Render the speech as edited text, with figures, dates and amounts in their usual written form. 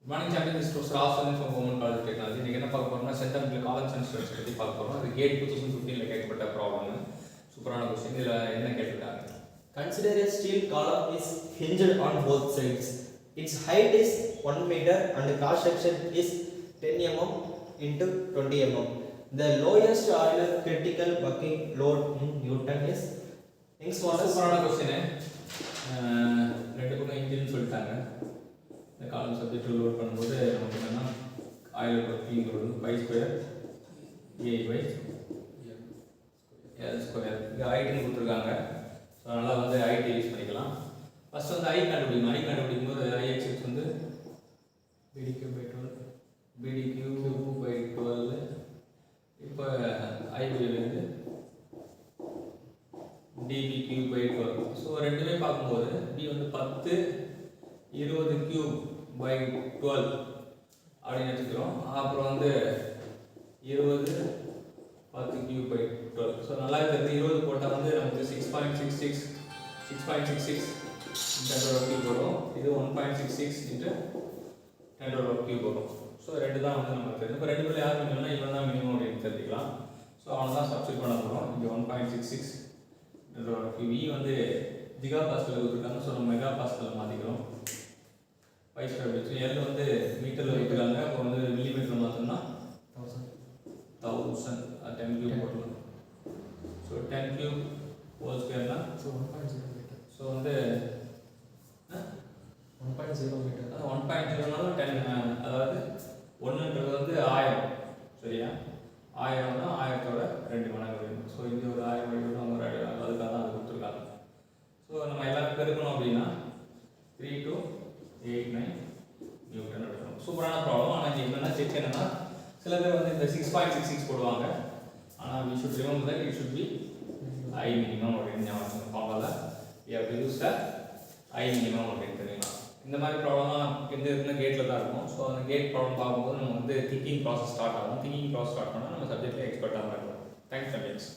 Good morning, champion. This is Rasan from Government College of Technology. We are going to set up the columns and structure. The GATE 2015 like a problem. Superana question. Consider a steel column is hinged on both sides. Its height is 1 meter and the cross section is 10 mm into 20 mm. The lowest Euler critical bucking load in Newton is Young's modulus. Superana question. The column subject to load பண்ணும்போது நமக்கு என்னன்னா Euler bucking load pi square a by l square இங்க height னு கொடுத்திருக்காங்க so அதனால வந்து height use பண்ணிக்கலாம் first வந்து i கண்டுபிடிக்கும்போது ix வந்து bd cube by 12 bd cube by 12 இப்போ i வேல்யூ வந்து db cube by 12 சோ ரெண்டுமே பாக்கும்போது b வந்து 10 20 cube by 12 அப்படினு வெச்சுக்கிறோம் அப்புறம் வந்து 20 10 cube by 12 சோ நல்லா தெரியுது 20 போட்டா வந்து நமக்கு 6.66 10 cube வரும் இது 1.66 into 10 cube வரும் சோ ரெண்டு தான் வந்து நமக்கு தெரியும் இப்போ ரெண்டு பேர்ல யார் மினிமம்னா இவன் தான் மினிமம் அப்படினு தெரிஞ்சுக்கலாம் சோ அவன தான் சப்ஸ்டிட்யூட் பண்ண போறோம் இங்க 1.66 10 cube e வந்து ஜிகா பாஸ்கல் கொடுத்திருக்காங்க சோ நம்ம மெகா பாஸ்கல் மாத்திக்கிறோம் pi square வச்சு l வந்து மீட்டர்ல வைக்கறாங்க அப்ப வந்து மில்லிமீட்டர் மாத்தணும்னா 1000 10 cube போடலாம் சோ 10 cube whole square னா So 1.0 meter. சோ வந்து 1.0 meter. அது 1.0 னால 10 அதாவது 1ன்றது வந்து 1000 சரியா 1000 னா 1000 ஓட 2 மடங்கு வரும் சோ இங்க ஒரு 1000 வழியோட ஒரு அதுக்காக தான் அது கொடுத்திருக்காங்க சோ நம்ம எல்லாரும் பெருக்கணும் அப்படினா 3 to 89 நியூட்டன் எடுக்கணும் சூப்பரான ப்ராப்ளம் ஆனா இங்க என்னன்னா செக் என்னன்னா சில பேர் வந்து இந்த 6.66 போடுவாங்க ஆனா we should remember that it should be I minimum அப்படினு ஞாபகம் formula we have to use the I minimum அப்படினு தெரியும் இந்த மாதிரி ப்ராப்ளம்லாம் எந்த இடத்துல கேட்ல தான் இருக்கும் சோ அந்த கேட் ப்ராப்ளம் பார்க்கும்போது நம்ம வந்து திங்கிங் process ஸ்டார்ட் ஆகும் திங்கிங் process ஸ்டார்ட் பண்ணா நம்ம சப்ஜெக்ட்ல எக்ஸ்பர்ட்டா இருக்கலாம் தேங்க்ஸ்